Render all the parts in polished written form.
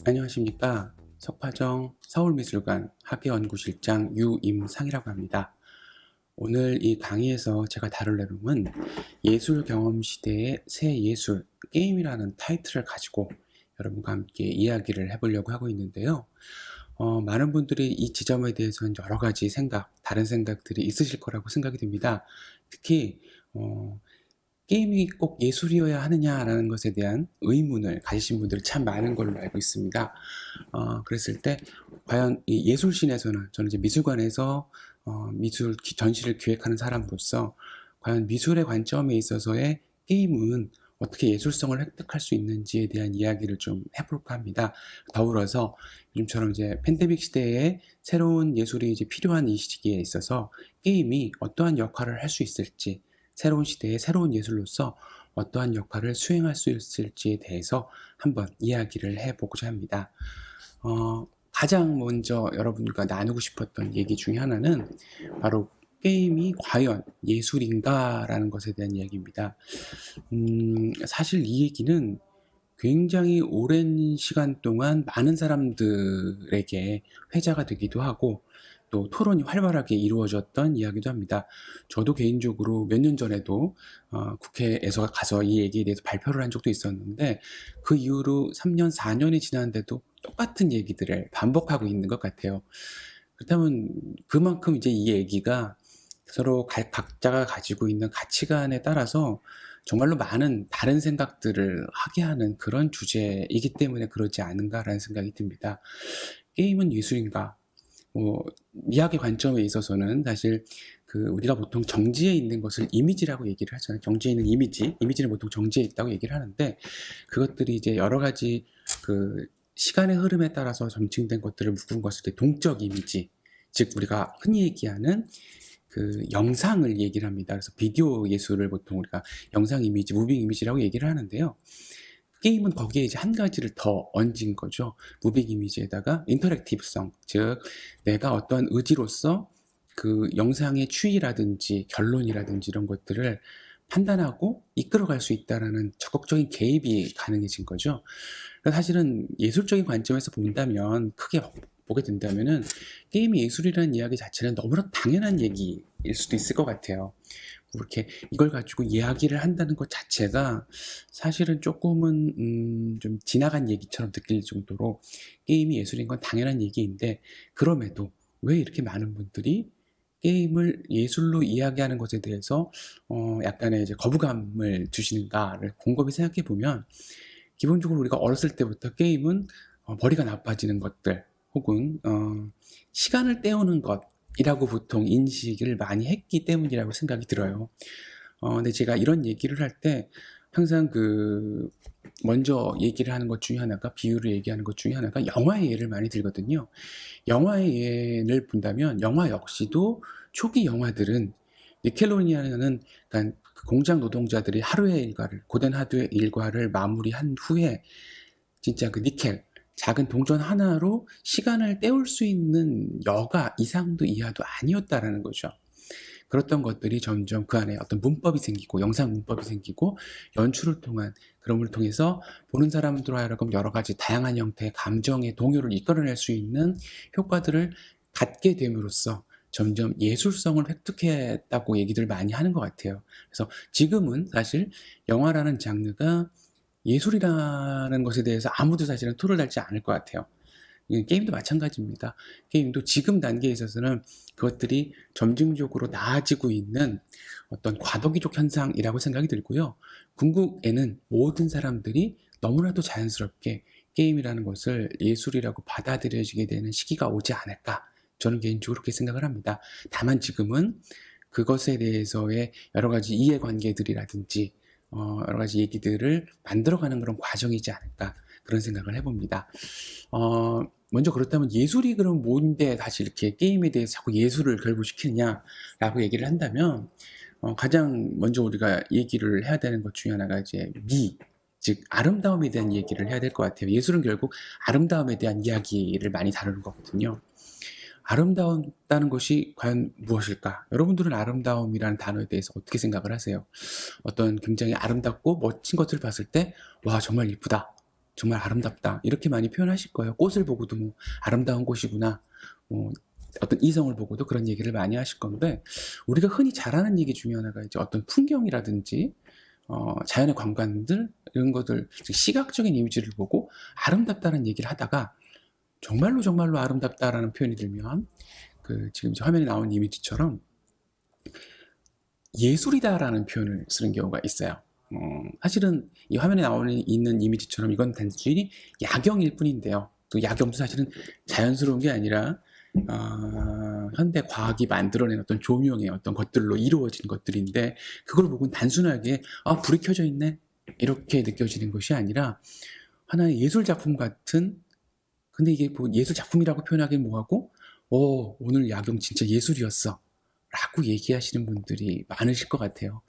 안녕하십니까. 석화정 서울미술관 학예연구실장 유임상이라고 합니다. 오늘 이 강의에서 제가 다룰 내용은 예술 경험 시대의 새 예술, 게임이라는 타이틀을 가지고 여러분과 함께 이야기를 해보려고 하고 있는데요. 많은 분들이 이 지점에 대해서는 여러 가지 다른 생각들이 있으실 거라고 생각이 듭니다. 특히, 게임이 꼭 예술이어야 하느냐라는 것에 대한 의문을 가지신 분들이 참 많은 걸로 알고 있습니다. 그랬을 때 과연 이 예술신에서는 저는 이제 미술관에서 미술 전시를 기획하는 사람으로서 과연 미술의 관점에 있어서의 게임은 어떻게 예술성을 획득할 수 있는지에 대한 이야기를 좀 해볼까 합니다. 더불어서 요즘처럼 이제 팬데믹 시대에 새로운 예술이 이제 필요한 이 시기에 있어서 게임이 어떠한 역할을 할 수 있을지, 새로운 시대의 새로운 예술로서 어떠한 역할을 수행할 수 있을지에 대해서 한번 이야기를 해보고자 합니다. 가장 먼저 여러분과 나누고 싶었던 얘기 중에 하나는 바로 게임이 과연 예술인가라는 것에 대한 이야기입니다. 사실 이 얘기는 굉장히 오랜 시간 동안 많은 사람들에게 회자가 되기도 하고 또 토론이 활발하게 이루어졌던 이야기도 합니다. 저도 개인적으로 몇 년 전에도 국회에서 가서 이 얘기에 대해서 발표를 한 적도 있었는데 그 이후로 3년, 4년이 지났는데도 똑같은 얘기들을 반복하고 있는 것 같아요. 그렇다면 그만큼 이제 이 얘기가 서로 각자가 가지고 있는 가치관에 따라서 정말로 많은 다른 생각들을 하게 하는 그런 주제이기 때문에 그러지 않은가라는 생각이 듭니다. 게임은 예술인가? 미학의 관점에 있어서는 사실 우리가 보통 정지에 있는 것을 이미지라고 얘기를 하잖아요. 정지에 있는 이미지는 보통 정지에 있다고 얘기를 하는데 그것들이 이제 여러 가지 시간의 흐름에 따라서 점층된 것들을 묶은 것을 동적 이미지, 즉 우리가 흔히 얘기하는 영상을 얘기를 합니다. 그래서 비디오 예술을 보통 우리가 영상 이미지, 무빙 이미지라고 얘기를 하는데요. 게임은 거기에 이제 한 가지를 더 얹은 거죠. 무빙 이미지에다가 인터랙티브성, 즉 내가 어떠한 의지로서 그 영상의 추이라든지 결론이라든지 이런 것들을 판단하고 이끌어갈 수 있다라는 적극적인 개입이 가능해진 거죠. 그래서 사실은 예술적인 관점에서 본다면 크게 보게 된다면은 게임이 예술이라는 이야기 자체는 너무나 당연한 얘기일 수도 있을 것 같아요. 그렇게 이걸 가지고 이야기를 한다는 것 자체가 사실은 조금은 좀 지나간 얘기처럼 느낄 정도로 게임이 예술인 건 당연한 얘기인데 그럼에도 왜 이렇게 많은 분들이 게임을 예술로 이야기하는 것에 대해서 약간의 이제 거부감을 주시는가를 곰곰이 생각해 보면 기본적으로 우리가 어렸을 때부터 게임은 머리가 나빠지는 것들 혹은 시간을 때우는 것이라고 보통 인식을 많이 했기 때문이라고 생각이 들어요. 근데 제가 이런 얘기를 할 때 항상 먼저 얘기를 하는 것 중에 하나가 비유를 얘기하는 것 중에 하나가 영화의 예를 많이 들거든요. 영화의 예를 본다면 영화 역시도 초기 영화들은 니켈로니아는 그러니까 공장 노동자들이 고된 하루의 일과를 마무리한 후에 진짜 작은 동전 하나로 시간을 때울 수 있는 여가 이상도 이하도 아니었다라는 거죠. 그랬던 것들이 점점 그 안에 어떤 문법이 생기고 영상 문법이 생기고 연출을 통한 그럼을 통해서 보는 사람들 하여금 여러 가지 다양한 형태의 감정의 동요를 이끌어낼 수 있는 효과들을 갖게 됨으로써 점점 예술성을 획득했다고 얘기들 많이 하는 것 같아요. 그래서 지금은 사실 영화라는 장르가 예술이라는 것에 대해서 아무도 사실은 토를 달지 않을 것 같아요. 게임도 마찬가지입니다. 게임도 지금 단계에 있어서는 그것들이 점진적으로 나아지고 있는 어떤 과도기적 현상이라고 생각이 들고요. 궁극에는 모든 사람들이 너무나도 자연스럽게 게임이라는 것을 예술이라고 받아들여지게 되는 시기가 오지 않을까. 저는 개인적으로 그렇게 생각을 합니다. 다만 지금은 그것에 대해서의 여러 가지 이해관계들이라든지 여러 가지 얘기들을 만들어가는 그런 과정이지 않을까 그런 생각을 해봅니다. 먼저 그렇다면 예술이 그럼 뭔데 다시 이렇게 게임에 대해서 자꾸 예술을 결부시키느냐라고 얘기를 한다면 가장 먼저 우리가 얘기를 해야 되는 것 중에 하나가 이제 즉 아름다움에 대한 얘기를 해야 될 것 같아요. 예술은 결국 아름다움에 대한 이야기를 많이 다루는 거거든요. 아름다웠다는 것이 과연 무엇일까? 여러분들은 아름다움이라는 단어에 대해서 어떻게 생각을 하세요? 어떤 굉장히 아름답고 멋진 것을 봤을 때, 와, 정말 이쁘다. 정말 아름답다 이렇게 많이 표현하실 거예요. 꽃을 보고도 뭐 아름다운 꽃이구나, 뭐 어떤 이성을 보고도 그런 얘기를 많이 하실 건데, 우리가 흔히 잘하는 얘기 중에 하나가 이제 어떤 풍경이라든지 자연의 관광들 이런 것들, 시각적인 이미지를 보고 아름답다는 얘기를 하다가 정말로 정말로 아름답다라는 표현이 들면 그 지금 화면에 나온 이미지처럼 예술이다라는 표현을 쓰는 경우가 있어요. 사실은 이 화면에 있는 이미지처럼 이건 단순히 야경일 뿐인데요. 그 야경도 사실은 자연스러운 게 아니라 현대 과학이 만들어낸 어떤 조명의 어떤 것들로 이루어진 것들인데, 그걸 보고 단순하게 불이 켜져 있네 이렇게 느껴지는 것이 아니라 하나의 예술 작품 같은, 근데 이게 뭐 예술 작품이라고 표현하기는 뭐하고 오늘 야경 진짜 예술이었어 라고 얘기하시는 분들이 많으실 것 같아요.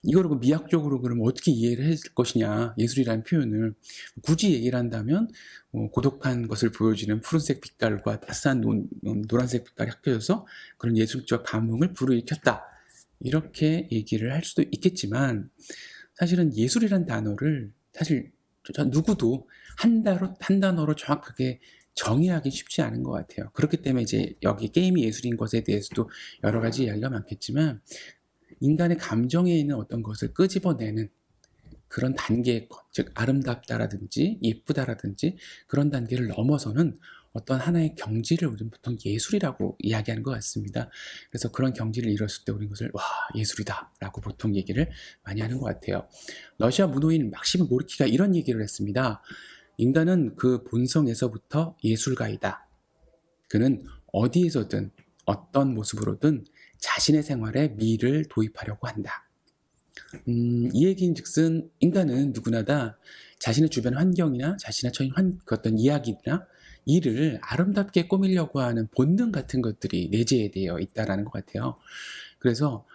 이거를 미학적으로 그러면 어떻게 이해를 할 것이냐, 예술이라는 표현을 굳이 얘기를 한다면 고독한 것을 보여주는 푸른색 빛깔과 따스한 노란색 빛깔이 합쳐져서 그런 예술적 감흥을 불러일으켰다 이렇게 얘기를 할 수도 있겠지만, 사실은 예술이란 단어를 사실 누구도 한 단어로 정확하게 정의하기 쉽지 않은 것 같아요. 그렇기 때문에 이제 여기 게임이 예술인 것에 대해서도 여러 가지 이야기가 많겠지만, 인간의 감정에 있는 어떤 것을 끄집어내는 그런 단계의 것, 즉 아름답다라든지 예쁘다라든지 그런 단계를 넘어서는 어떤 하나의 경지를 우리는 보통 예술이라고 이야기하는 것 같습니다. 그래서 그런 경지를 이뤘을 때 우리는 그것을 예술이다 라고 보통 얘기를 많이 하는 것 같아요. 러시아 문호인 막심 고르키가 이런 얘기를 했습니다. 인간은 그 본성에서부터 예술가이다. 그는 어디에서든 어떤 모습으로든 자신의 생활에 미를 도입하려고 한다. 이 얘기인 즉슨 인간은 누구나 다 자신의 주변 환경이나 자신의 처한 어떤 이야기나 일을 아름답게 꾸미려고 하는 본능 같은 것들이 내재되어 있다라는 것 같아요. 그래서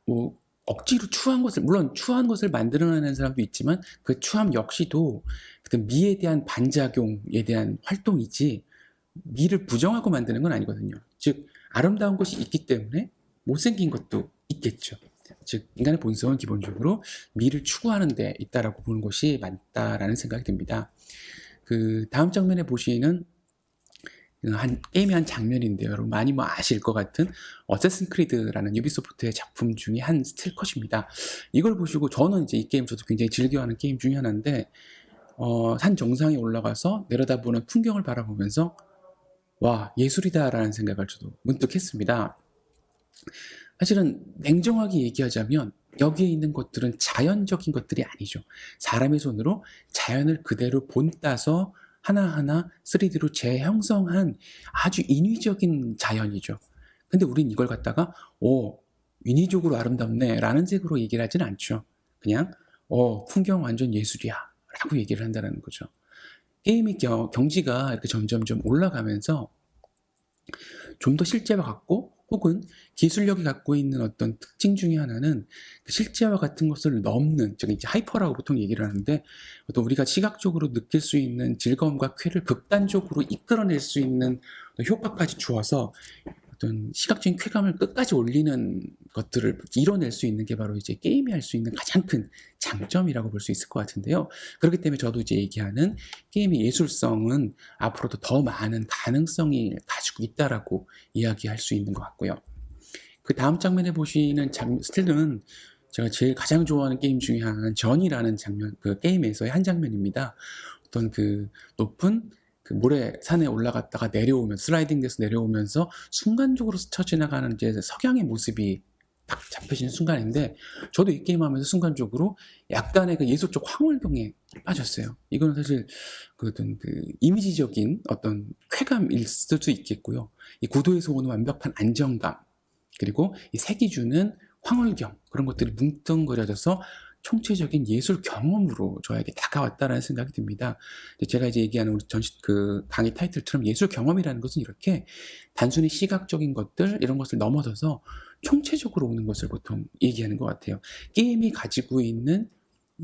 뭐 억지로 추한 것을, 물론 추한 것을 만들어내는 사람도 있지만 그 추함 역시도 어떤 미에 대한 반작용에 대한 활동이지 미를 부정하고 만드는 건 아니거든요. 즉 아름다운 것이 있기 때문에 못생긴 것도 있겠죠. 즉 인간의 본성은 기본적으로 미를 추구하는 데 있다라고 보는 것이 맞다라는 생각이 듭니다. 그 다음 장면에 보시는 게임의 한 장면인데요. 여러분 많이 아실 것 같은 어쌔신 크리드라는 유비소프트의 작품 중에 한 스틸컷입니다. 이걸 보시고 저는 이제 이 게임 저도 굉장히 즐겨하는 게임 중에 하나인데, 산 정상에 올라가서 내려다보는 풍경을 바라보면서 와, 예술이다라는 생각을 저도 문득 했습니다. 사실은 냉정하게 얘기하자면 여기에 있는 것들은 자연적인 것들이 아니죠. 사람의 손으로 자연을 그대로 본따서 하나하나 3D로 재형성한 아주 인위적인 자연이죠. 근데 우린 이걸 갖다가 인위적으로 아름답네 라는 식으로 얘기를 하진 않죠. 그냥 풍경 완전 예술이야 라고 얘기를 한다는 거죠. 게임의 경지가 이렇게 점점점 올라가면서 좀 더 실제와 같고, 혹은 기술력이 갖고 있는 어떤 특징 중에 하나는 그 실제와 같은 것을 넘는, 즉 이제 하이퍼라고 보통 얘기를 하는데, 어떤 우리가 시각적으로 느낄 수 있는 즐거움과 쾌를 극단적으로 이끌어낼 수 있는 효과까지 주어서 어떤 시각적인 쾌감을 끝까지 올리는 것들을 이뤄낼 수 있는 게 바로 이제 게임이 할 수 있는 가장 큰 장점이라고 볼 수 있을 것 같은데요. 그렇기 때문에 저도 이제 얘기하는 게임의 예술성은 앞으로도 더 많은 가능성이 가지고 있다라고 이야기할 수 있는 것 같고요. 그 다음 장면에 보시는 스틸은 제가 제일 가장 좋아하는 게임 중에 하나는 전이라는 장면, 그 게임에서의 한 장면입니다. 어떤 그 높은 그 모래 산에 올라갔다가 내려오면서, 슬라이딩돼서 내려오면서 순간적으로 스쳐 지나가는 이제 석양의 모습이 딱 잡히시는 순간인데, 저도 이 게임 하면서 순간적으로 약간의 그 예술적 황홀경에 빠졌어요. 이거는 사실 그 어떤 그 이미지적인 어떤 쾌감일 수도 있겠고요. 이 구도에서 오는 완벽한 안정감, 그리고 이 색이 주는 황홀경, 그런 것들이 뭉뚱그려져서 총체적인 예술 경험으로 저에게 다가왔다라는 생각이 듭니다. 제가 이제 얘기하는 우리 그 강의 타이틀처럼 예술 경험이라는 것은 이렇게 단순히 시각적인 것들 이런 것을 넘어서서 총체적으로 오는 것을 보통 얘기하는 것 같아요. 게임이 가지고 있는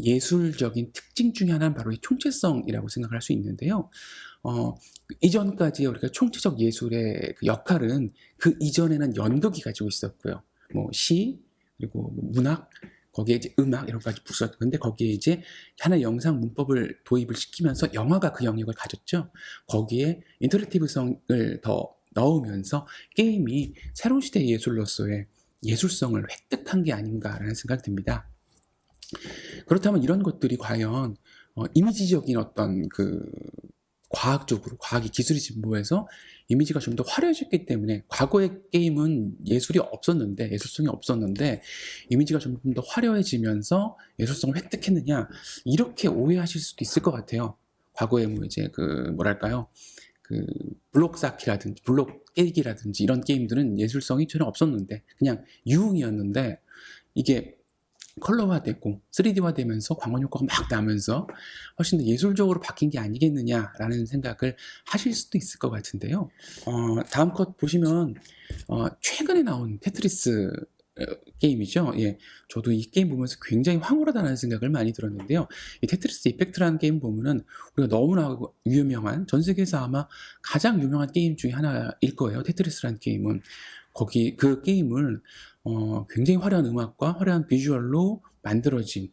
예술적인 특징 중에 하나는 바로 이 총체성이라고 생각할 수 있는데요. 이전까지 우리가 총체적 예술의 그 역할은 그 이전에는 연극이 가지고 있었고요. 시, 그리고 문학, 거기에 이제 음악 이런 것까지 붙었. 근데 거기에 이제 하나의 영상 문법을 도입을 시키면서 영화가 그 영역을 가졌죠. 거기에 인터랙티브성을 더 넣으면서 게임이 새로운 시대의 예술로서의 예술성을 획득한 게 아닌가라는 생각이 듭니다. 그렇다면 이런 것들이 과연 이미지적인 어떤 그 과학적으로 과학이 기술이 진보해서 이미지가 좀 더 화려해졌기 때문에 과거의 게임은 예술이 없었는데 예술성이 없었는데 이미지가 좀 더 화려해지면서 예술성을 획득했느냐 이렇게 오해하실 수도 있을 것 같아요. 과거에 뭐 이제 그 뭐랄까요 그 블록 쌓기라든지 블록 깨기라든지 이런 게임들은 예술성이 전혀 없었는데 그냥 유흥이었는데 이게 컬러화되고 3D화되면서 광원 효과가 막 나면서 훨씬 더 예술적으로 바뀐 게 아니겠느냐라는 생각을 하실 수도 있을 것 같은데요. 다음 컷 보시면 최근에 나온 테트리스 게임이죠. 예, 저도 이 게임 보면서 굉장히 황홀하다는 생각을 많이 들었는데요. 이 테트리스 이펙트라는 게임 보면은 우리가 너무나 유명한 전 세계에서 아마 가장 유명한 게임 중에 하나일 거예요. 테트리스라는 게임은 거기 그 게임을 굉장히 화려한 음악과 화려한 비주얼로 만들어진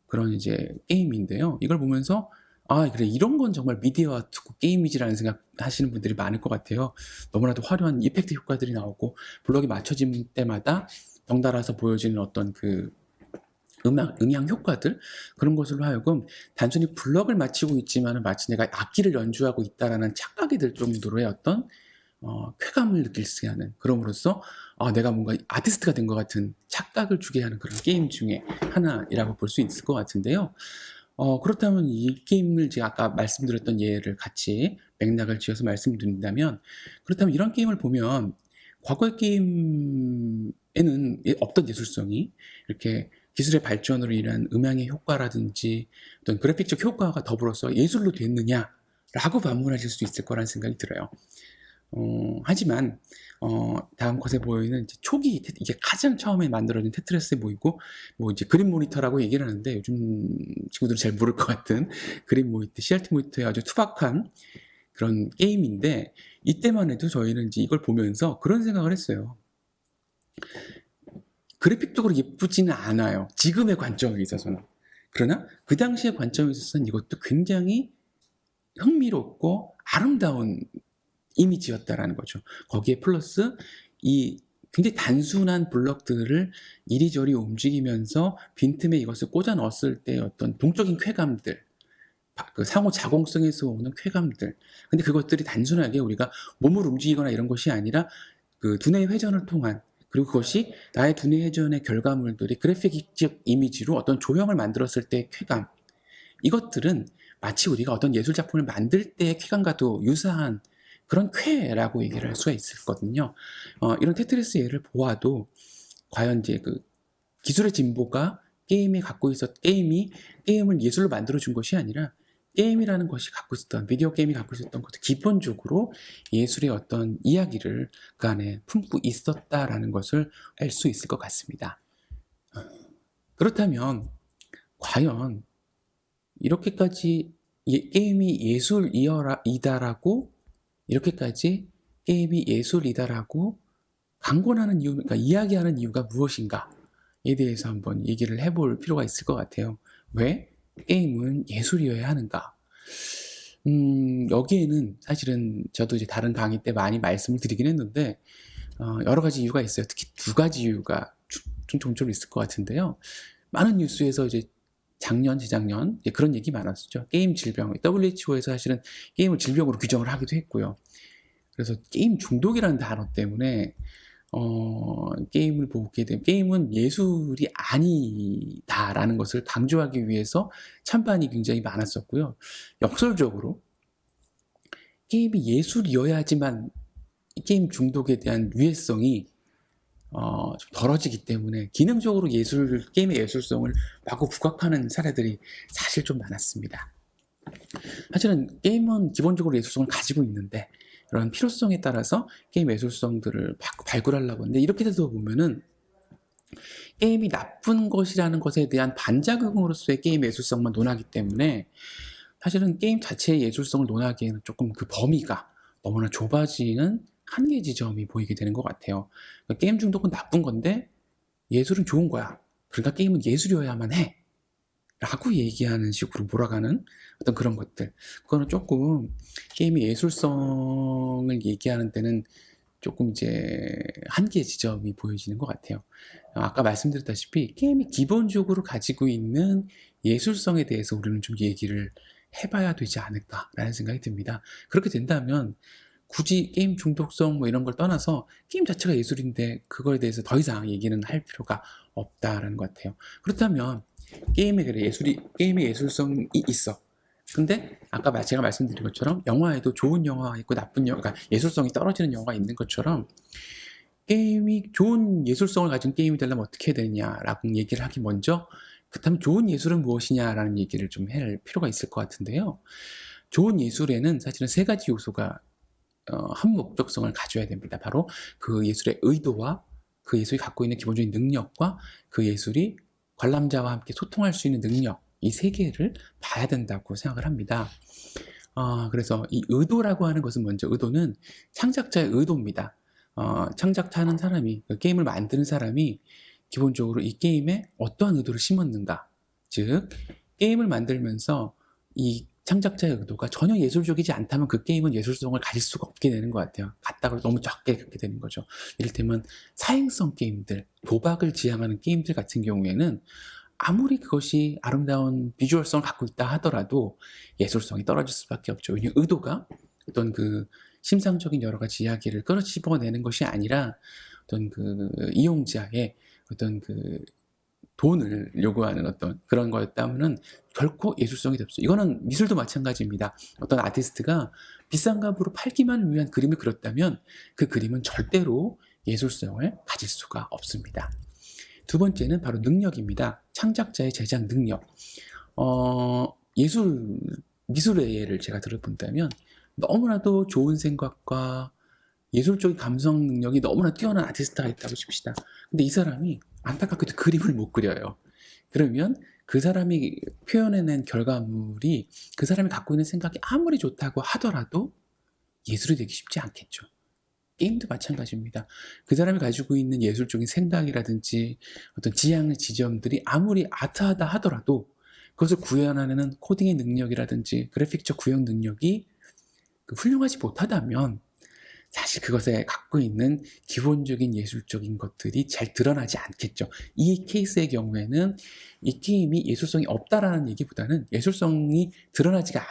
그런 이제 게임인데요. 이걸 보면서 아 그래 이런 건 정말 미디어 아트고 게임이지라는 생각 하시는 분들이 많을 것 같아요. 너무나도 화려한 이펙트 효과들이 나오고 블럭이 맞춰질 때마다 덩달아서 보여지는 어떤 그 음향 효과들 그런 것으로 하여금 단순히 블럭을 맞추고 있지만은 마치 내가 악기를 연주하고 있다라는 착각이 들 정도로의 어떤 쾌감을 느낄 수 있게 하는 그럼으로써 내가 뭔가 아티스트가 된 것 같은 착각을 주게 하는 그런 게임 중에 하나이라고 볼 수 있을 것 같은데요. 그렇다면 이 게임을 제가 아까 말씀드렸던 예를 같이 맥락을 지어서 말씀드린다면 그렇다면 이런 게임을 보면 과거의 게임에는 없던 예술성이 이렇게 기술의 발전으로 인한 음향의 효과라든지 어떤 그래픽적 효과가 더불어서 예술로 됐느냐라고 반문하실 수 있을 거라는 생각이 들어요. 하지만 다음 컷에 보이는 이제 초기 이게 가장 처음에 만들어진 테트리스에 보이고 뭐 이제 그린 모니터라고 얘기를 하는데 요즘 친구들은 잘 모를 것 같은 그린 모니터, CRT 모니터의 아주 투박한 그런 게임인데 이때만 해도 저희는 이제 이걸 보면서 그런 생각을 했어요. 그래픽적으로 예쁘지는 않아요. 지금의 관점에 있어서는. 그러나 그 당시의 관점에 있어서는 이것도 굉장히 흥미롭고 아름다운 이미지였다라는 거죠. 거기에 플러스 이 굉장히 단순한 블럭들을 이리저리 움직이면서 빈틈에 이것을 꽂아 넣었을 때 어떤 동적인 쾌감들, 그 상호 작용성에서 오는 쾌감들. 근데 그것들이 단순하게 우리가 몸을 움직이거나 이런 것이 아니라 그 두뇌 회전을 통한 그리고 그것이 나의 두뇌 회전의 결과물들이 그래픽적 이미지로 어떤 조형을 만들었을 때의 쾌감. 이것들은 마치 우리가 어떤 예술 작품을 만들 때의 쾌감과도 유사한 그런 쾌라고 얘기를 할 수가 있거든요. 이런 테트리스 예를 보아도 과연 이제 그 기술의 진보가 게임이 게임을 예술로 만들어준 것이 아니라 게임이라는 것이 갖고 있었던 비디오 게임이 갖고 있었던 것도 기본적으로 예술의 어떤 이야기를 그 안에 품고 있었다라는 것을 알 수 있을 것 같습니다. 그렇다면 과연 이렇게까지 게임이 예술이다라고 이렇게까지 게임이 예술이다라고 강권하는 이유, 그러니까 이야기하는 이유가 무엇인가에 대해서 한번 얘기를 해볼 필요가 있을 것 같아요. 왜 게임은 예술이어야 하는가? 여기에는 사실은 저도 이제 다른 강의 때 많이 말씀을 드리긴 했는데 여러 가지 이유가 있어요. 특히 두 가지 이유가 종종 있을 것 같은데요. 많은 뉴스에서 이제 작년, 재작년 그런 얘기 많았었죠. 게임 질병, WHO에서 사실은 게임을 질병으로 규정을 하기도 했고요. 그래서 게임 중독이라는 단어 때문에 게임을 보게 되면 게임은 예술이 아니다라는 것을 강조하기 위해서 찬반이 굉장히 많았었고요. 역설적으로 게임이 예술이어야지만 게임 중독에 대한 유해성이 좀 덜어지기 때문에 기능적으로 게임의 예술성을 마구 부각하는 사례들이 사실 좀 많았습니다. 사실은 게임은 기본적으로 예술성을 가지고 있는데 이런 필요성에 따라서 게임 예술성들을 발굴하려고 하는데 이렇게 돼서 보면은 게임이 나쁜 것이라는 것에 대한 반작용으로서의 게임 예술성만 논하기 때문에 사실은 게임 자체의 예술성을 논하기에는 조금 그 범위가 너무나 좁아지는 한계 지점이 보이게 되는 것 같아요. 그러니까 게임 중독은 나쁜 건데 예술은 좋은 거야. 그러니까 게임은 예술이어야만 해 라고 얘기하는 식으로 몰아가는 어떤 그런 것들, 그거는 조금 게임의 예술성을 얘기하는 데는 조금 이제 한계의 지점이 보여지는 것 같아요. 아까 말씀드렸다시피 게임이 기본적으로 가지고 있는 예술성에 대해서 우리는 좀 얘기를 해봐야 되지 않을까라는 생각이 듭니다. 그렇게 된다면 굳이 게임 중독성 뭐 이런 걸 떠나서 게임 자체가 예술인데 그거에 대해서 더 이상 얘기는 할 필요가 없다라는 것 같아요. 그렇다면 게임의 예술성이 있어. 근데 아까 제가 말씀드린 것처럼 영화에도 좋은 영화가 있고 나쁜 영화, 그러니까 예술성이 떨어지는 영화가 있는 것처럼 게임이 좋은 예술성을 가진 게임이 되려면 어떻게 해야 되느냐라고 얘기를 하기 먼저, 그렇다면 좋은 예술은 무엇이냐라는 얘기를 좀 할 필요가 있을 것 같은데요. 좋은 예술에는 사실은 세 가지 요소가 한 목적성을 가져야 됩니다. 바로 그 예술의 의도와 그 예술이 갖고 있는 기본적인 능력과 그 예술이 관람자와 함께 소통할 수 있는 능력, 이 세 개를 봐야 된다고 생각을 합니다. 그래서 이 의도라고 하는 것은 먼저, 의도는 창작자의 의도입니다. 창작하는 사람이, 그 게임을 만드는 사람이 기본적으로 이 게임에 어떠한 의도를 심었는가, 즉 게임을 만들면서 이 창작자의 의도가 전혀 예술적이지 않다면 그 게임은 예술성을 가질 수가 없게 되는 것 같아요. 같다고 너무 적게 그렇게 되는 거죠. 이를테면 사행성 게임들, 도박을 지향하는 게임들 같은 경우에는 아무리 그것이 아름다운 비주얼성을 갖고 있다 하더라도 예술성이 떨어질 수밖에 없죠. 왜냐하면 의도가 어떤 그 심상적인 여러 가지 이야기를 끌어집어내는 것이 아니라 어떤 그 이용자의 어떤 그 돈을 요구하는 어떤 그런 거였다면은 결코 예술성이 없어요. 이거는 미술도 마찬가지입니다. 어떤 아티스트가 비싼 값으로 팔기만 위한 그림을 그렸다면 그 그림은 절대로 예술성을 가질 수가 없습니다. 두 번째는 바로 능력입니다. 창작자의 제작 능력. 미술의 예를 제가 들어본다면 너무나도 좋은 생각과 예술적인 감성 능력이 너무나 뛰어난 아티스트가 있다고 칩시다. 근데 이 사람이 안타깝게도 그림을 못 그려요. 그러면 그 사람이 표현해낸 결과물이 그 사람이 갖고 있는 생각이 아무리 좋다고 하더라도 예술이 되기 쉽지 않겠죠. 게임도 마찬가지입니다. 그 사람이 가지고 있는 예술적인 생각이라든지 어떤 지향의 지점들이 아무리 아트하다 하더라도 그것을 구현하는 코딩의 능력이라든지 그래픽적 구현 능력이 훌륭하지 못하다면 사실 그것에 갖고 있는 기본적인 예술적인 것들이 잘 드러나지 않겠죠. 이 케이스의 경우에는 이 게임이 예술성이 없다라는 얘기보다는 예술성이 드러나지가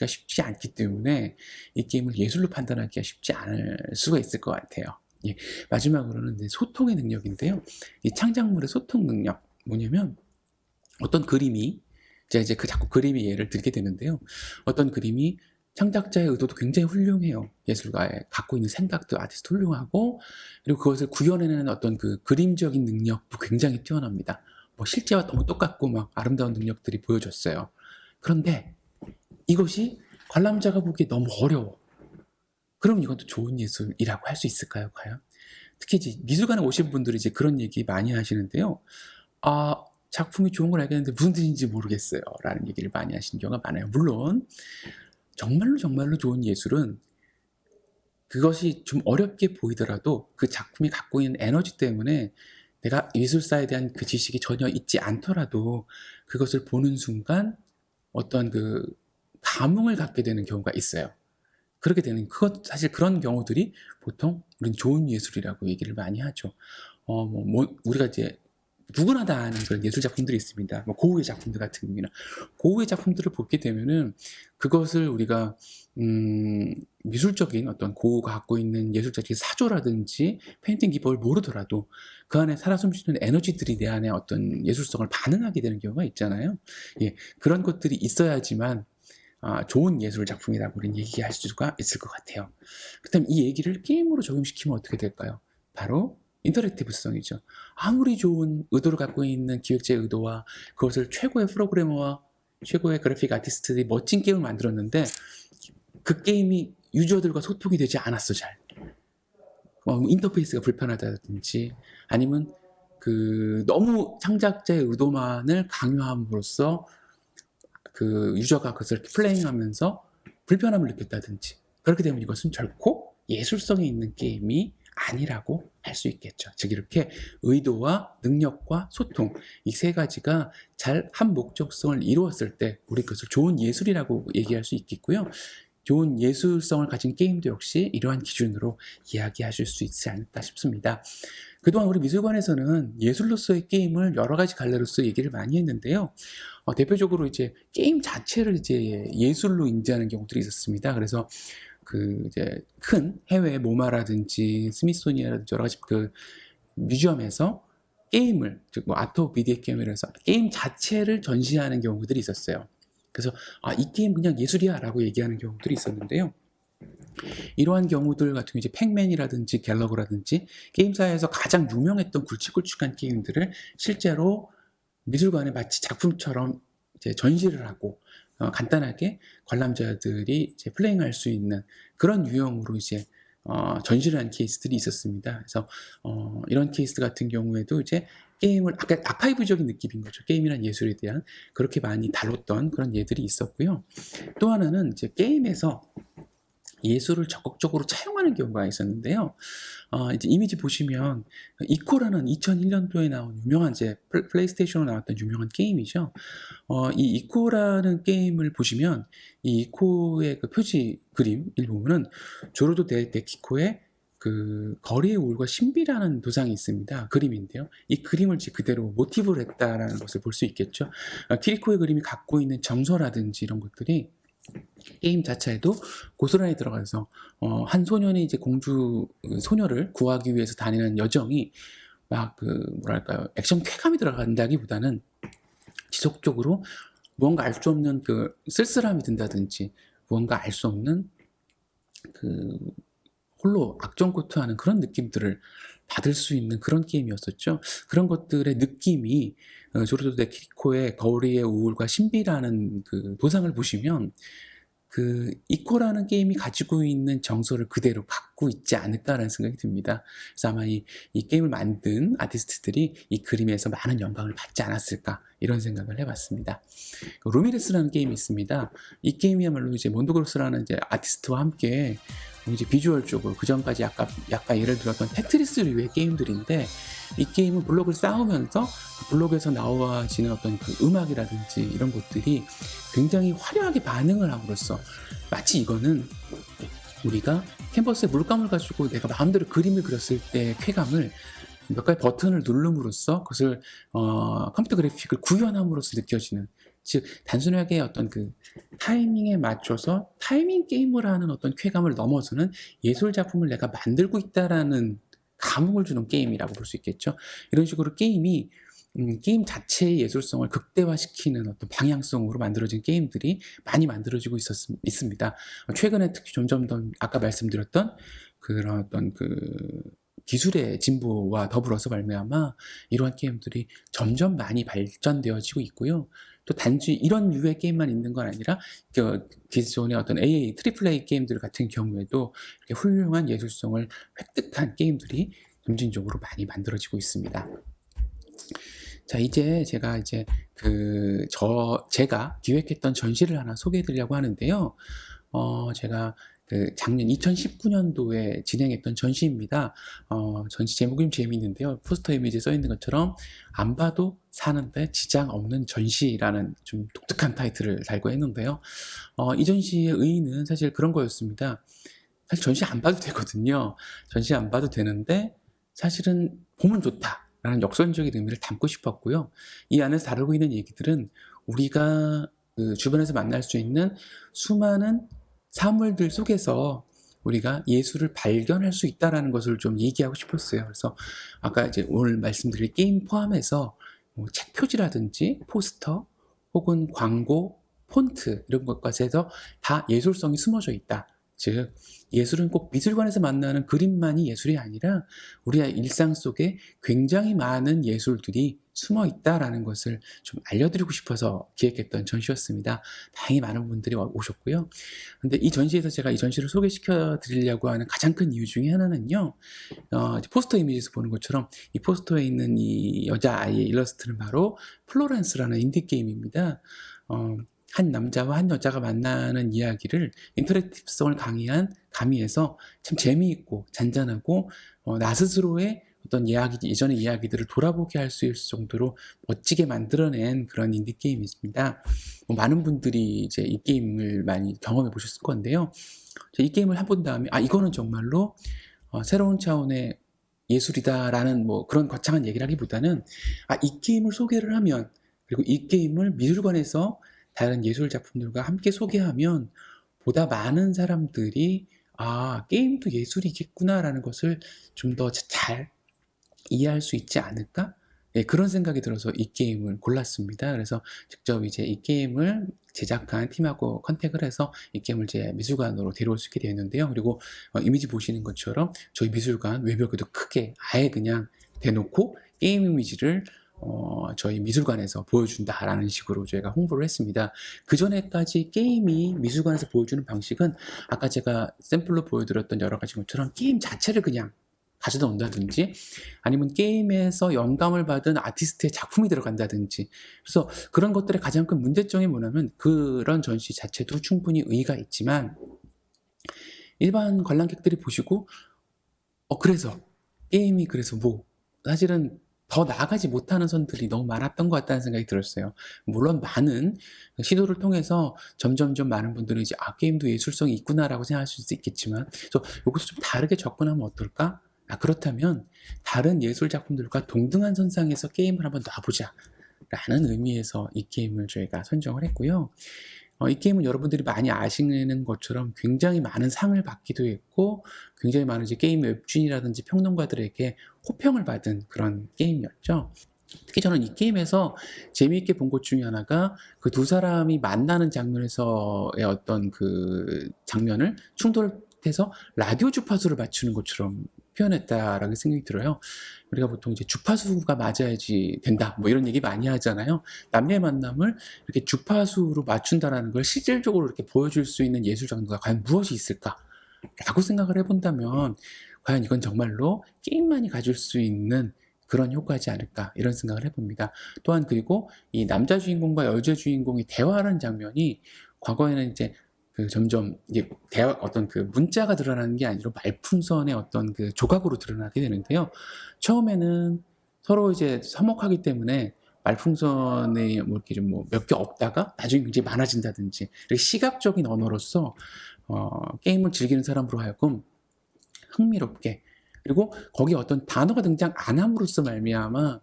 쉽지 않기 때문에 이 게임을 예술로 판단하기가 쉽지 않을 수가 있을 것 같아요. 예, 마지막으로는 소통의 능력인데요. 이 창작물의 소통 능력, 뭐냐면 어떤 그림이, 제가 이제 자꾸 그림의 예를 들게 되는데요. 어떤 그림이 창작자의 의도도 굉장히 훌륭해요. 예술가의 갖고 있는 생각도 아티스트 훌륭하고, 그리고 그것을 구현해내는 어떤 그 그림적인 능력도 굉장히 뛰어납니다. 뭐 실제와 너무 똑같고 막 아름다운 능력들이 보여졌어요. 그런데 이것이 관람자가 보기에 너무 어려워. 그럼 이것도 좋은 예술이라고 할 수 있을까요, 과연? 특히 이제 미술관에 오신 분들이 이제 그런 얘기 많이 하시는데요. 작품이 좋은 걸 알겠는데 무슨 뜻인지 모르겠어요. 라는 얘기를 많이 하시는 경우가 많아요. 물론 정말로 좋은 예술은 그것이 좀 어렵게 보이더라도 그 작품이 갖고 있는 에너지 때문에 내가 예술사에 대한 그 지식이 전혀 있지 않더라도 그것을 보는 순간 어떤 그 감흥을 갖게 되는 경우가 있어요. 그렇게 되는, 사실 그런 경우들이 보통 우리는 좋은 예술이라고 얘기를 많이 하죠. 우리가 이제 누구나 다 아는 그런 예술 작품들이 있습니다. 고흐의 작품들 같은 경우는 고흐의 작품들을 보게 되면은 그것을 우리가 미술적인 어떤 고흐가 갖고 있는 예술적인 사조라든지 페인팅 기법을 모르더라도 그 안에 살아 숨쉬는 에너지들이 내 안에 어떤 예술성을 반응하게 되는 경우가 있잖아요. 예, 그런 것들이 있어야지만 좋은 예술 작품이라고 우리는 얘기할 수가 있을 것 같아요. 그렇다면 이 얘기를 게임으로 적용시키면 어떻게 될까요? 바로 인터랙티브성이죠. 아무리 좋은 의도를 갖고 있는 기획자의 의도와 그것을 최고의 프로그래머와 최고의 그래픽 아티스트들이 멋진 게임을 만들었는데 그 게임이 유저들과 소통이 되지 않았어. 잘 인터페이스가 불편하다든지 아니면 너무 창작자의 의도만을 강요함으로써 그 유저가 그것을 플레이하면서 불편함을 느꼈다든지, 그렇게 되면 이것은 결코 예술성이 있는 게임이 아니라고 할 수 있겠죠. 즉 이렇게 의도와 능력과 소통 이 세 가지가 잘 한 목적성을 이루었을 때 우리 그것을 좋은 예술이라고 얘기할 수 있겠고요. 좋은 예술성을 가진 게임도 역시 이러한 기준으로 이야기하실 수 있지 않을까 싶습니다. 그동안 우리 미술관에서는 예술로서의 게임을 여러 가지 갈래로서 얘기를 많이 했는데요. 대표적으로 이제 게임 자체를 이제 예술로 인지하는 경우들이 있었습니다. 그래서 그 이제 큰 해외 모마라든지 스미소니아라든지 여러 가지 그 뮤지엄에서 게임을 즉 뭐 아트 오브 비디오 게임이라서 게임 자체를 전시하는 경우들이 있었어요. 그래서 이 게임 그냥 예술이야라고 얘기하는 경우들이 있었는데요. 이러한 경우들 같은 경우 이제 팩맨이라든지 갤러그라든지 게임사에서 가장 유명했던 굵직굵직한 게임들을 실제로 미술관에 마치 작품처럼 이제 전시를 하고 간단하게 관람자들이 이제 플레잉할 수 있는 그런 유형으로 이제 전시를 한 케이스들이 있었습니다. 그래서 이런 케이스 같은 경우에도 이제 게임을 아카이브적인 느낌인 거죠. 게임이란 예술에 대한 그렇게 많이 다뤘던 그런 예들이 있었고요. 또 하나는 이제 게임에서 예술을 적극적으로 차용하는 경우가 있었는데요. 이제 이미지 보시면 이코라는 2001년도에 나온 유명한 이제 플레이스테이션으로 나왔던 유명한 게임이죠. 이 이코라는 게임을 보시면 이 이코의 그 표지 그림 일부분은 조르도 데키코의 그 거리의 우울과 신비라는 도상이 있습니다. 그림인데요. 이 그림을 그대로 모티브로 했다라는 것을 볼 수 있겠죠. 키리코의 그림이 갖고 있는 정서라든지 이런 것들이 게임 자체에도 고스란히 들어가서 한 소년이 이제 소녀를 구하기 위해서 다니는 여정이 막 뭐랄까요, 액션 쾌감이 들어간다기보다는 지속적으로 무언가 알 수 없는 그 쓸쓸함이 든다든지 무언가 알 수 없는 그 홀로 악전고투하는 그런 느낌들을 받을 수 있는 그런 게임이었었죠. 그런 것들의 느낌이 조르도 데키코의 거리의 우울과 신비라는 그 도상을 보시면 그 이코라는 게임이 가지고 있는 정서를 그대로 갖고 있지 않을까라는 생각이 듭니다. 그래서 아마 이 게임을 만든 아티스트들이 이 그림에서 많은 영감을 받지 않았을까 이런 생각을 해봤습니다. 루미레스라는 게임이 있습니다. 이 게임이야말로 이제 몬도그로스라는 이제 아티스트와 함께 이제 비주얼적으로 그 전까지 약간 예를 들었던 테트리스류의 게임들인데 이 게임은 블록을 쌓으면서 블록에서 나와지는 어떤 그 음악이라든지 이런 것들이 굉장히 화려하게 반응을 함으로써 마치 이거는 우리가 캔버스에 물감을 가지고 내가 마음대로 그림을 그렸을 때 쾌감을 몇 가지 버튼을 누름으로써 그것을 컴퓨터 그래픽을 구현함으로써 느껴지는, 즉 단순하게 어떤 그 타이밍에 맞춰서 타이밍 게임을 하는 어떤 쾌감을 넘어서는 예술 작품을 내가 만들고 있다라는 감흥을 주는 게임이라고 볼 수 있겠죠. 이런 식으로 게임이 게임 자체의 예술성을 극대화시키는 어떤 방향성으로 만들어진 게임들이 많이 만들어지고 있습니다. 최근에 특히 점점 더 아까 말씀드렸던 그런 어떤 그 기술의 진보와 더불어서 말미암아 이러한 게임들이 점점 많이 발전되어지고 있고요. 또 단지 이런 유의 게임만 있는 건 아니라 기존의 어떤 AA, 트리플 A 게임들 같은 경우에도 이렇게 훌륭한 예술성을 획득한 게임들이 점진적으로 많이 만들어지고 있습니다. 자, 이제 제가 제가 기획했던 전시를 하나 소개해드리려고 하는데요. 제가 작년 2019년도에 진행했던 전시입니다. 전시 제목이 좀 재미있는데요. 포스터 이미지에 써 있는 것처럼 안 봐도 사는데 지장 없는 전시라는 좀 독특한 타이틀을 달고 했는데요. 이 전시의 의의는 사실 그런 거였습니다. 사실 전시 안 봐도 되거든요. 전시 안 봐도 되는데 사실은 보면 좋다라는 역설적인 의미를 담고 싶었고요. 이 안에서 다루고 있는 얘기들은 우리가 그 주변에서 만날 수 있는 수많은 사물들 속에서 우리가 예술을 발견할 수 있다는 것을 좀 얘기하고 싶었어요. 그래서 아까 이제 오늘 말씀드릴 게임 포함해서 뭐 책 표지라든지 포스터 혹은 광고, 폰트 이런 것까지 해서 다 예술성이 숨어져 있다. 즉 예술은 꼭 미술관에서 만나는 그림만이 예술이 아니라 우리의 일상 속에 굉장히 많은 예술들이 숨어 있다라는 것을 좀 알려드리고 싶어서 기획했던 전시였습니다. 다행히 많은 분들이 오셨고요. 근데 이 전시에서 제가 이 전시를 소개시켜 드리려고 하는 가장 큰 이유 중에 하나는요. 포스터 이미지에서 보는 것처럼 이 포스터에 있는 이 여자아이의 일러스트는 바로 플로렌스라는 인디 게임입니다. 한 남자와 한 여자가 만나는 이야기를 인터랙티브성을 가미해서 참 재미있고 잔잔하고 나 스스로의 어떤 예전의 이야기들을 돌아보게 할 수 있을 정도로 멋지게 만들어낸 그런 인디게임이 있습니다. 많은 분들이 이제 이 게임을 많이 경험해 보셨을 건데요. 이 게임을 해본 다음에 이거는 정말로 새로운 차원의 예술이다라는 그런 거창한 얘기를 하기보다는 이 게임을 소개를 하면, 그리고 이 게임을 미술관에서 다른 예술 작품들과 함께 소개하면 보다 많은 사람들이 게임도 예술이겠구나라는 것을 좀 더 잘 이해할 수 있지 않을까? 예, 그런 생각이 들어서 이 게임을 골랐습니다. 그래서 직접 이제 이 게임을 제작한 팀하고 컨택을 해서 이 게임을 이제 미술관으로 데려올 수 있게 되었는데요. 그리고 이미지 보시는 것처럼 저희 미술관 외벽에도 크게 아예 그냥 대놓고 게임 이미지를 저희 미술관에서 보여준다라는 식으로 저희가 홍보를 했습니다. 그전에까지 게임이 미술관에서 보여주는 방식은 아까 제가 샘플로 보여드렸던 여러 가지 것처럼 게임 자체를 그냥 가져다 온다든지, 아니면 게임에서 영감을 받은 아티스트의 작품이 들어간다든지, 그래서 그런 것들의 가장 큰 문제점이 뭐냐면 그런 전시 자체도 충분히 의의가 있지만 일반 관람객들이 보시고 그래서 게임이 그래서 사실은 더 나아가지 못하는 선들이 너무 많았던 것 같다는 생각이 들었어요. 물론 많은 시도를 통해서 점점점 많은 분들은 이제 게임도 예술성이 있구나라고 생각하실 수 있겠지만, 그래서 이것을 좀 다르게 접근하면 어떨까? 그렇다면 다른 예술 작품들과 동등한 선상에서 게임을 한번 놔보자 라는 의미에서 이 게임을 저희가 선정을 했고요. 이 게임은 여러분들이 많이 아시는 것처럼 굉장히 많은 상을 받기도 했고, 굉장히 많은 이제 게임 웹진이라든지 평론가들에게 호평을 받은 그런 게임이었죠. 특히 저는 이 게임에서 재미있게 본 것 중에 하나가 그 두 사람이 만나는 장면에서의 어떤 그 장면을 충돌해서 라디오 주파수를 맞추는 것처럼 표현했다라는 생각이 들어요. 우리가 보통 이제 주파수가 맞아야지 된다 이런 얘기 많이 하잖아요. 남녀의 만남을 이렇게 주파수로 맞춘다라는 걸 실질적으로 이렇게 보여줄 수 있는 예술 장르가 과연 무엇이 있을까라고 생각을 해본다면 과연 이건 정말로 게임만이 가질 수 있는 그런 효과지 않을까, 이런 생각을 해봅니다. 또한 그리고 이 남자 주인공과 여자 주인공이 대화하는 장면이 과거에는 이제 점점 이게 어떤 그 문자가 드러나는 게 아니라 말풍선의 어떤 그 조각으로 드러나게 되는데요. 처음에는 서로 이제 서먹하기 때문에 말풍선에 이렇게 좀 몇 개 없다가 나중에 굉장히 많아진다든지, 이렇게 시각적인 언어로서 게임을 즐기는 사람으로 하여금 흥미롭게, 그리고 거기에 어떤 단어가 등장 안 함으로써 말미암아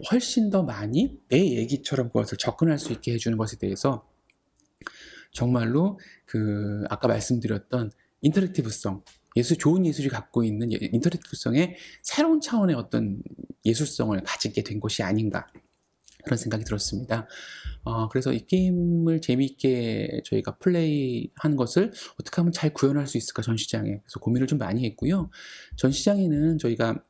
훨씬 더 많이 내 얘기처럼 그것을 접근할 수 있게 해주는 것에 대해서 정말로 아까 말씀드렸던 인터랙티브성, 좋은 예술이 갖고 있는 인터랙티브성의 새로운 차원의 어떤 예술성을 가지게 된 것이 아닌가, 그런 생각이 들었습니다. 그래서 이 게임을 재미있게 저희가 플레이한 것을 어떻게 하면 잘 구현할 수 있을까, 전시장에. 그래서 고민을 좀 많이 했고요. 전시장에는 저희가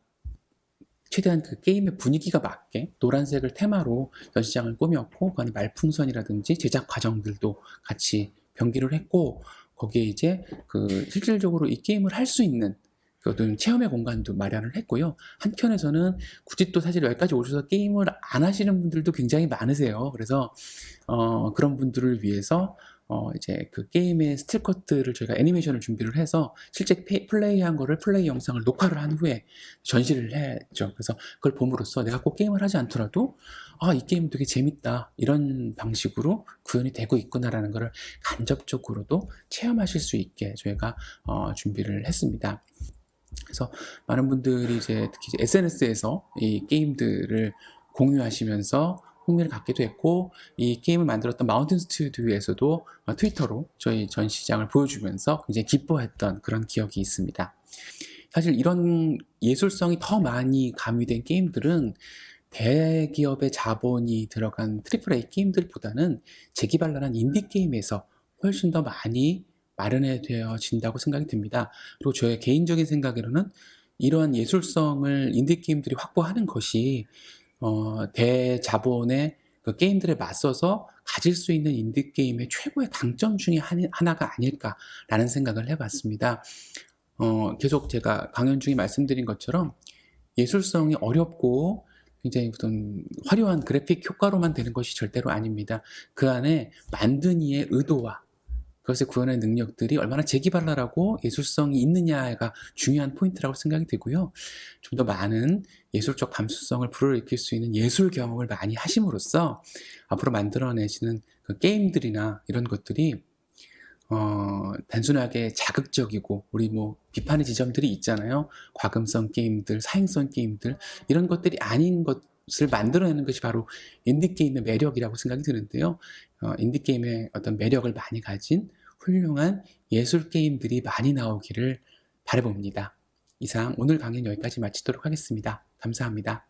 최대한 그 게임의 분위기가 맞게 노란색을 테마로 전시장을 꾸몄고, 그 안에 말풍선이라든지 제작 과정들도 같이 병기를 했고, 거기에 이제 실질적으로 이 게임을 할 수 있는 어떤 체험의 공간도 마련을 했고요. 한켠에서는 굳이 또 사실 여기까지 오셔서 게임을 안 하시는 분들도 굉장히 많으세요. 그래서 그런 분들을 위해서 이제 그 게임의 스틸컷들을 저희가 애니메이션을 준비를 해서 실제 플레이한 거를 플레이 영상을 녹화를 한 후에 전시를 했죠. 그래서 그걸 봄으로써 내가 꼭 게임을 하지 않더라도 이 게임 되게 재밌다, 이런 방식으로 구현이 되고 있구나라는 것을 간접적으로도 체험하실 수 있게 저희가 준비를 했습니다. 그래서 많은 분들이 이제 특히 이제 SNS에서 이 게임들을 공유하시면서 흥미를 갖기도 했고, 이 게임을 만들었던 마운틴 스튜디오에서도 트위터로 저희 전시장을 보여주면서 굉장히 기뻐했던 그런 기억이 있습니다. 사실 이런 예술성이 더 많이 가미된 게임들은 대기업의 자본이 들어간 AAA 게임들보다는 재기발랄한 인디게임에서 훨씬 더 많이 마련되어진다고 생각이 듭니다. 그리고 저의 개인적인 생각으로는 이러한 예술성을 인디게임들이 확보하는 것이 대자본의 그 게임들에 맞서서 가질 수 있는 인디게임의 최고의 강점 중에 하나가 아닐까라는 생각을 해봤습니다. 계속 제가 강연 중에 말씀드린 것처럼 예술성이 어렵고 굉장히 어떤 화려한 그래픽 효과로만 되는 것이 절대로 아닙니다. 그 안에 만든 이의 의도와 그것의 구현의 능력들이 얼마나 재기발랄하고 예술성이 있느냐가 중요한 포인트라고 생각이 되고요. 좀 더 많은 예술적 감수성을 불러일으킬 수 있는 예술 경험을 많이 하심으로써 앞으로 만들어내시는 그 게임들이나 이런 것들이 단순하게 자극적이고 우리 뭐 비판의 지점들이 있잖아요. 과금성 게임들, 사행성 게임들 이런 것들이 아닌 것을 만들어내는 것이 바로 인디게임의 매력이라고 생각이 드는데요. 인디게임의 어떤 매력을 많이 가진 훌륭한 예술 게임들이 많이 나오기를 바라봅니다. 이상 오늘 강의는 여기까지 마치도록 하겠습니다. 감사합니다.